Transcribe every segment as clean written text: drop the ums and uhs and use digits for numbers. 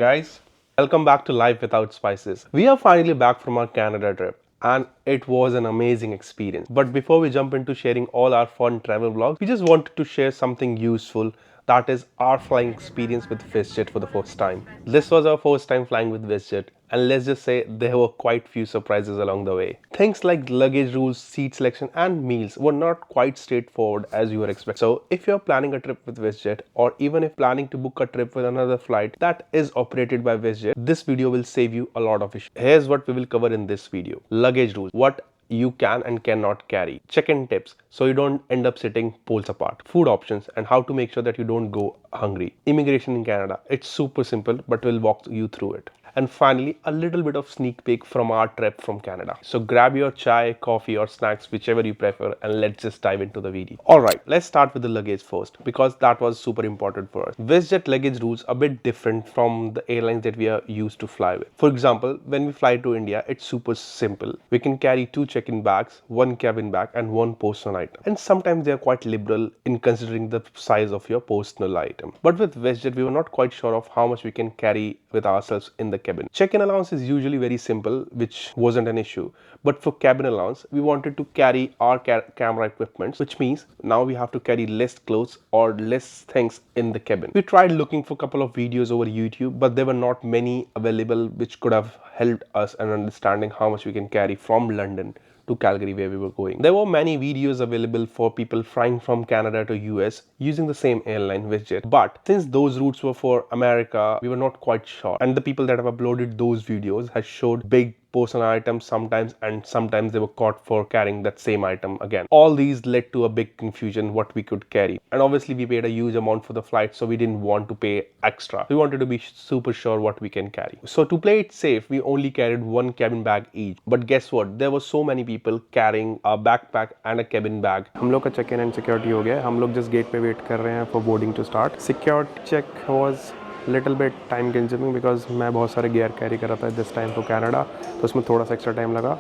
guys, welcome back to Life Without Spices. We are finally back from our Canada trip and it was an amazing experience. But before we jump into sharing all our fun travel vlogs, we just wanted to share something useful, that is our flying experience with WestJet for the first time. This was our first time flying with WestJet, and let's just say there were quite few surprises along the way. Things like luggage rules, seat selection and meals were not quite straightforward as you were expecting. So if you're planning a trip with WestJet, or even if planning to book a trip with another flight that is operated by WestJet, this video will save you a lot of issues. Here's what we will cover in this video. Luggage rules. What you can and cannot carry. Check-in tips so you don't end up sitting poles apart. Food options and how to make sure that you don't go hungry. Immigration in Canada. It's super simple, but we'll walk you through it. And finally, a little bit of sneak peek from our trip from Canada. So grab your chai, coffee or snacks, whichever you prefer, and let's just dive into the video. Alright, let's start with the luggage first because that was super important for us. WestJet luggage rules are a bit different from the airlines that we are used to fly with. For example, when we fly to India, it's super simple. We can carry 2 check-in bags, 1 cabin bag and 1 personal item. And sometimes they are quite liberal in considering the size of your personal item. But with WestJet, we were not quite sure of how much we can carry with ourselves in the cabin. Check-in allowance is usually very simple, which wasn't an issue. But for cabin allowance, we wanted to carry our camera equipment, which means now we have to carry less clothes or less things in the cabin. We tried looking for a couple of videos over YouTube, but there were not many available which could have helped us in understanding how much we can carry from London to Calgary where we were going. There were many videos available for people flying from Canada to US using the same airline, WestJet. But since those routes were for America, we were not quite sure. And the people that have uploaded those videos has showed big personal items sometimes, and sometimes they were caught for carrying that same item again. All these led to a big confusion what we could carry. And obviously we paid a huge amount for the flight, so we didn't want to pay extra. We wanted to be super sure what we can carry. So to play it safe, we only carried 1 cabin bag each. But guess what? There were so many people carrying a backpack and a cabin bag. हम लोग का check-in and security हो गया. हम लोग just gate पे wait कर रहे हैं for boarding to start. Security check was little bit time consuming because मैं बहुत सारे गियर कैरी कर रहा था दिस टाइम फॉर कैनेडा, तो उसमें थोड़ा सा एक्स्ट्रा टाइम लगा.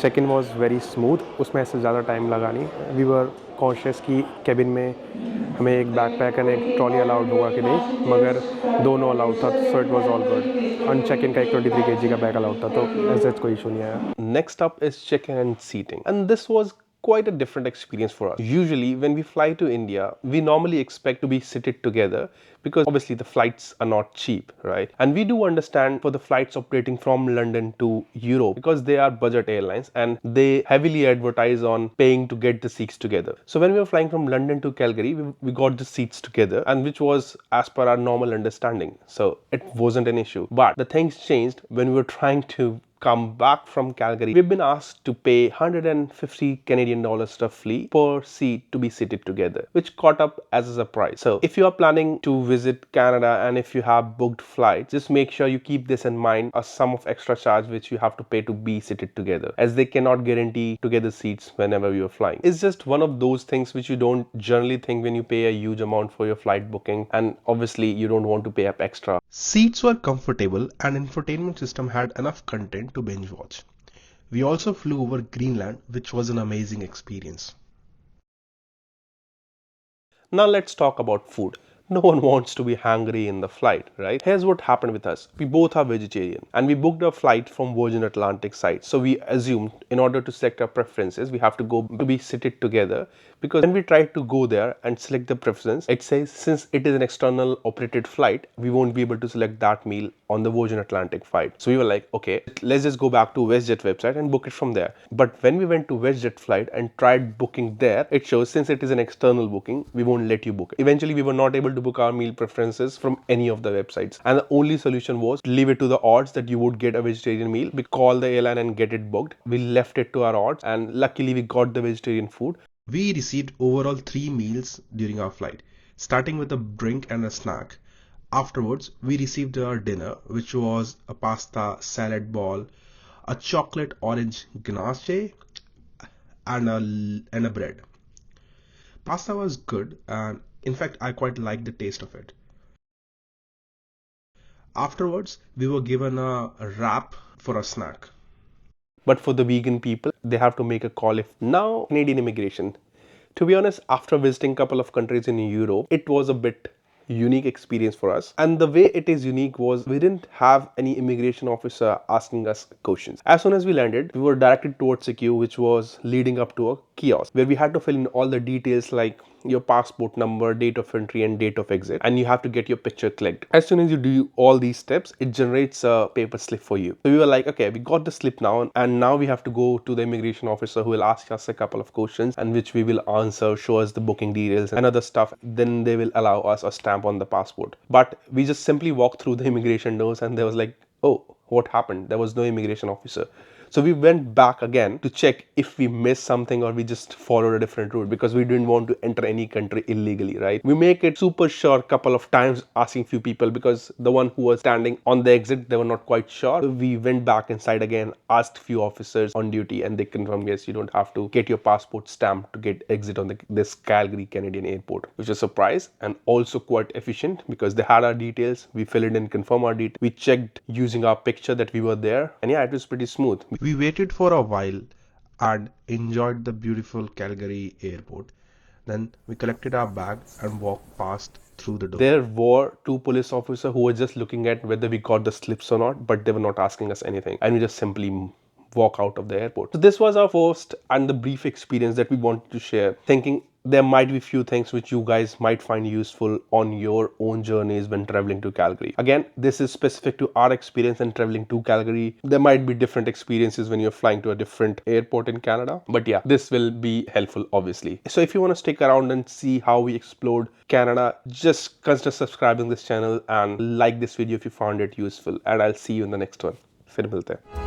Check in was very smooth, उसमें ऐसे ज़्यादा टाइम लगा नहीं. वी वर कॉन्शियस कि केबिन में हमें एक बैकपैक एंड एक ट्रॉली अलाउड होगा कि नहीं, मगर दोनों अलाउड था, so it was all good. अन चेक इन का एक 23 kg का बैग अलाउड था, तो ऐसे कोई इशू नहीं आया. Next up is check in and seating, and this was quite a different experience for us. Usually when we fly to India, we normally expect to be seated together because obviously the flights are not cheap, right? And we do understand for the flights operating from London to Europe because they are budget airlines and they heavily advertise on paying to get the seats together. So when we were flying from London to Calgary, we got the seats together, and which was as per our normal understanding. So it wasn't an issue. But the things changed when we were trying to come back from Calgary. We've been asked to pay 150 Canadian dollars roughly per seat to be seated together, which caught up as a surprise. So if you are planning to visit Canada and if you have booked flights, just make sure you keep this in mind, a sum of extra charge which you have to pay to be seated together, as they cannot guarantee together seats whenever you are flying. It's just one of those things which you don't generally think when you pay a huge amount for your flight booking, and obviously you don't want to pay up extra. Seats were comfortable and infotainment system had enough content to binge watch. We also flew over Greenland, which was an amazing experience. Now let's talk about food. No one wants to be hungry in the flight, right? Here's what happened with us. We both are vegetarian and we booked a flight from Virgin Atlantic side. So we assumed in order to select our preferences, we have to go to be seated together, because when we tried to go there and select the preference, it says since it is an external operated flight, we won't be able to select that meal on the Virgin Atlantic flight. So we were like, okay, let's just go back to WestJet website and book it from there. But when we went to WestJet flight and tried booking there, it shows since it is an external booking, we won't let you book it. Eventually, we were not able to book our meal preferences from any of the websites. And the only solution was to leave it to the odds that you would get a vegetarian meal. We called the airline and get it booked. We left it to our odds and luckily we got the vegetarian food. We received overall 3 meals during our flight, starting with a drink and a snack. Afterwards, we received our dinner, which was a pasta, salad ball, a chocolate orange ganache, and a bread. Pasta was good, and in fact, I quite liked the taste of it. Afterwards, we were given a wrap for a snack. But for the vegan people, they have to make a call. If now Canadian immigration, to be honest, after visiting a couple of countries in Europe, it was a bit unique experience for us. And the way it is unique was we didn't have any immigration officer asking us questions. As soon as we landed, we were directed towards a queue which was leading up to a kiosk where we had to fill in all the details like your passport number, date of entry, and date of exit, and you have to get your picture clicked. As soon as you do all these steps, it generates a paper slip for you. So we were like, okay, we got the slip now, and now we have to go to the immigration officer who will ask us a couple of questions, and which we will answer, show us the booking details and other stuff. Then they will allow us a stamp on the passport. But we just simply walked through the immigration doors, and there was like, oh, what happened? There was no immigration officer. So we went back again to check if we missed something or we just followed a different route, because we didn't want to enter any country illegally, right? We make it super sure a couple of times, asking few people, because the one who was standing on the exit, they were not quite sure. So we went back inside again, asked few officers on duty, and they confirmed, yes, you don't have to get your passport stamped to get exit on this Calgary Canadian airport, which was a surprise and also quite efficient because they had our details. We filled it in, confirmed our details. We checked using our picture that we were there, and yeah, it was pretty smooth. We waited for a while and enjoyed the beautiful Calgary airport. Then we collected our bag and walked past through the door. There were two police officers who were just looking at whether we got the slips or not, but they were not asking us anything, and we just simply walk out of the airport. So this was our first and the brief experience that we wanted to share, thinking there might be few things which you guys might find useful on your own journeys when traveling to Calgary. Again, this is specific to our experience and traveling to Calgary. There might be different experiences when you're flying to a different airport in Canada, but yeah, this will be helpful obviously. So if you want to stick around and see how we explored Canada, just consider subscribing this channel and like this video if you found it useful, and I'll see you in the next one. फिर मिलते हैं.